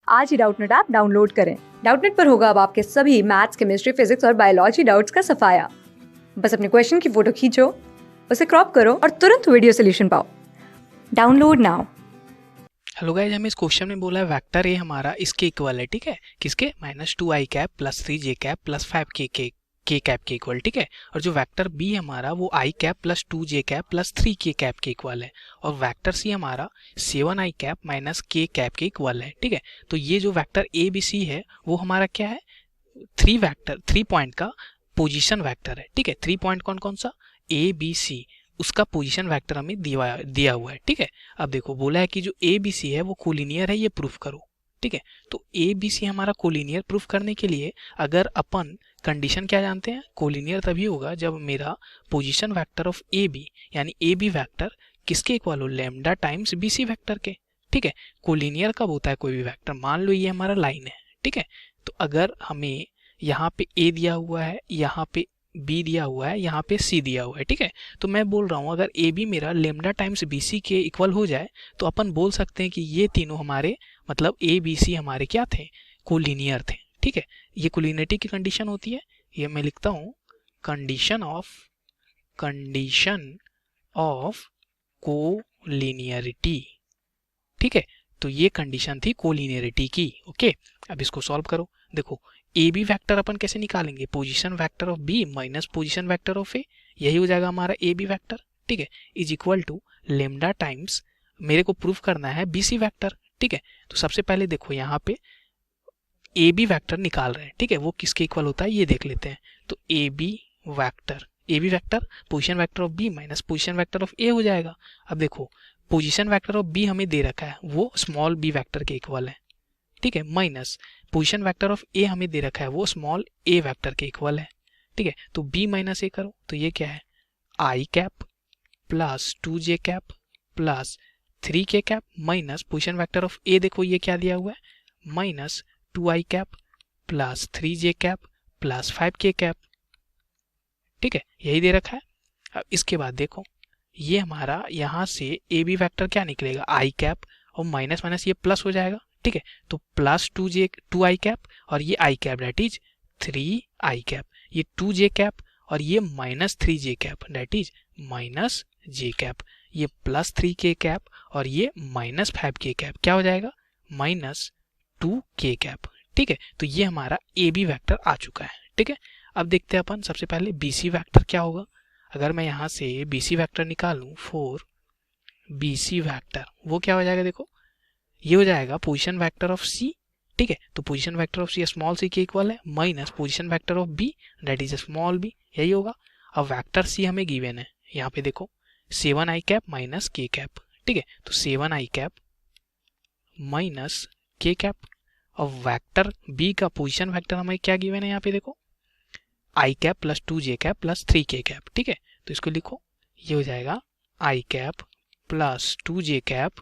आज ही Doubtnut app download करें। Doubtnut पर होगा अब आपके सभी मैथ्स, केमिस्ट्री, फिजिक्स और बायोलॉजी डाउट्स का सफाया। बस अपने क्वेश्चन की फोटो खींचो, उसे क्रॉप करो और तुरंत वीडियो सोल्यूशन पाओ। Download now. हेलो गाइज, हमें इस क्वेश्चन में बोला है वेक्टर ए हमारा इसके इक्वल है, ठीक है, किसके, -2i cap plus 3j cap plus 5k के कैप के इक्वल, ठीक है। और जो वेक्टर बी हमारा वो i cap plus 2j cap plus 3k cap के इक्वल है। और वेक्टर सी हमारा 7i cap minus k cap के इक्वल है, ठीक है। तो ये जो वेक्टर ए बी सी है वो हमारा क्या है, 3 पॉइंट का पोजीशन वेक्टर है, ठीक है। 3 पॉइंट कौन कौन सा, ए बी सी, उसका पोजीशन वेक्टर हमें दिया हुआ है, ठीक है। अब देखो बोला है कि जो ए बी सी है वो कोलिनियर है, ये प्रूफ करो, ठीक है। तो ए बी सी हमारा कोलिनियर प्रूफ करने के लिए अगर अपन कंडीशन क्या जानते हैं, कोलिनियर तभी होगा जब मेरा position vector of A B यानी ए बी वेक्टर किसके इक्वल हो, lambda times B C vector के, ठीक है। कोलिनियर कब होता है कोई भी वेक्टर, मान लो ये हमारा लाइन है, ठीक है। तो अगर हमें यहाँ पे ए दिया हुआ है, यहाँ पे बी दिया हुआ है, यहाँ पे सी दिया हुआ है, ठीक है। तो मैं बोल रहा हूँ अगर ए बी मेरा लेमडा टाइम्स बी सी के इक्वल हो जाए तो अपन बोल सकते हैं कि ये तीनों हमारे मतलब ए बी सी हमारे क्या थे, कोलिनियर थे, ठीक है। ये कोलिनियरिटी की कंडीशन होती है, ये मैं लिखता हूँ कंडीशन ऑफ कोलिनियरिटी, ठीक है। तो ये कंडीशन थी कोलिनियरिटी की, ओके। अब इसको सॉल्व करो, देखो ए बी वैक्टर अपन कैसे निकालेंगे, position vector of B minus position vector of A, यही हो जाएगा हमारा ए बी वैक्टर, ठीक है, is equal to lambda times, मेरे को प्रूफ करना है बी सी वैक्टर, ठीक है। तो सबसे पहले देखो यहाँ पे ए बी वैक्टर निकाल रहे हैं, ठीक है, वो किसके इक्वल होता है ये देख लेते हैं। तो A B vector position vector of B minus position vector of A हो जाएगा। अब देखो पोजीशन वेक्टर ऑफ बी हमें दे रखा है वो स्मॉल बी वेक्टर के इक्वल है, ठीक है, माइनस पोजीशन वेक्टर ऑफ ए हमें दे रखा है वो स्मॉल ए वेक्टर के इक्वल है, ठीक है। तो बी माइनस ए करो तो ये क्या है, i cap plus 2j cap plus 3k cap minus position vector of A देखो ये क्या दिया हुआ है, माइनस 2i cap plus 3j cap plus 5k cap, ठीक है, यही दे रखा है। अब इसके बाद देखो ये हमारा यहाँ से ए बी वैक्टर क्या निकलेगा, आई कैप और माइनस माइनस ये प्लस हो जाएगा, ठीक है। तो प्लस 2i कैप और ये i cap that is 3i cap, ये 2j कैप और ये minus 3j cap that is minus j cap, ये प्लस 3k कैप और ये माइनस 5k कैप क्या हो जाएगा, माइनस 2k कैप, ठीक है। तो ये हमारा ए बी वैक्टर आ चुका है, ठीक है। अब देखते हैं अपन सबसे पहले बी सी वैक्टर क्या होगा। अगर मैं यहाँ से बी सी वैक्टर निकालूं फॉर बी सी वैक्टर वो क्या हो जाएगा, देखो ये हो जाएगा पोजीशन वेक्टर ऑफ सी, ठीक है। तो position vector of C small C के इक्वल है minus position vector of B that is small B, यही होगा। अब वेक्टर सी हमें गिवन है, यहाँ पे देखो 7i cap minus k cap, ठीक है। तो 7i cap minus k cap और वेक्टर बी का पोजीशन वेक्टर हमें क्या गिवन है, यहाँ पे देखो i cap plus 2j cap plus 3k cap, ठीक है। तो इसको लिखो ये हो जाएगा i cap plus 2j cap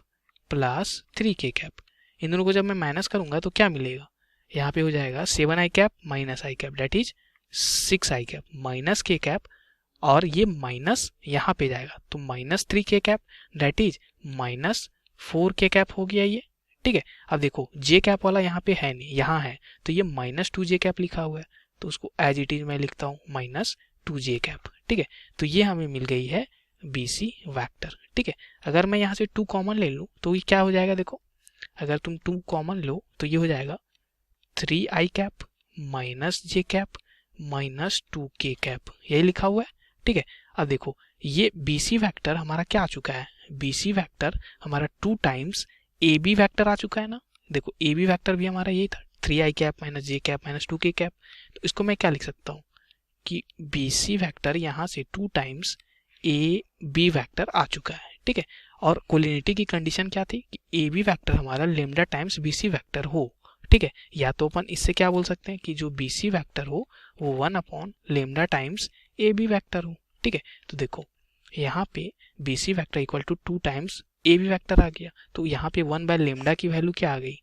plus 3k cap, इन दोनों को जब मैं माइनस करूंगा तो क्या मिलेगा, यहाँ पे हो जाएगा 7i cap minus i cap that is 6i cap minus k cap और ये माइनस यहाँ पे जाएगा तो minus 3k cap that is minus 4k cap हो गया ये, ठीक है। अब देखो j कैप वाला यहाँ पे है नहीं, यहाँ है तो ये माइनस 2j कैप लिखा हुआ है तो उसको एज इट इज मैं लिखता हूँ माइनस 2j कैप, ठीक है। तो ये हमें मिल गई है बी सी वैक्टर, ठीक है। अगर मैं यहाँ से 2 कॉमन ले लूँ तो ये क्या हो जाएगा, देखो अगर तुम 2 कॉमन लो तो ये हो जाएगा 3i cap minus j cap minus 2k cap, यही लिखा हुआ है, ठीक है। अब देखो ये बी सी वैक्टर हमारा क्या आ चुका है, बी सी वैक्टर हमारा 2 टाइम्स ए बी वैक्टर आ चुका है ना। देखो ए बी वैक्टर भी हमारा यही था 3i cap minus j cap minus 2k cap, तो इसको मैं क्या लिख सकता हूँ कि बी सी वैक्टर यहाँ से 2 टाइम्स ए बी वैक्टर आ चुका है, ठीक है। और कोलिनिटी की कंडीशन क्या थी कि ए बी वैक्टर हमारा lambda times B C vector हो, ठीक है। या तो अपन इससे क्या बोल सकते हैं कि जो बी सी वैक्टर हो वो 1 upon lambda times A B vector हो, ठीक है। तो देखो यहाँ पे B C vector equal to 2 times A B vector आ गया, तो यहाँ पे 1 बाय लेमडा की वैल्यू क्या आ गई,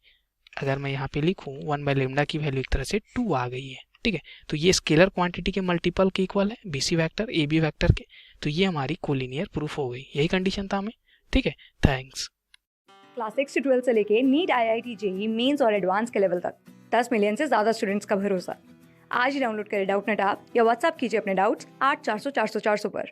अगर मैं यहाँ पे लिखूँ 1 बाय लेमडा की वैल्यू एक तरह से 2 आ गई है, ठीक है। तो ये स्केलर क्वांटिटी के मल्टीपल के इक्वल है B C vector A B vector के, तो ये हमारी कोलिनियर प्रूफ हो गई, यही कंडीशन था हमें, ठीक है। थैंक्स। क्लास 6 से 12 से लेके नीट, IIT, जेई मेंस और एडवांस के लेवल तक 10 मिलियन से ज्यादा स्टूडेंट्स का भरोसा। आज ही डाउनलोड करें डाउटनेट ऐप या व्हाट्सएप कीजिए अपने डाउट्स 8400 400 400 पर।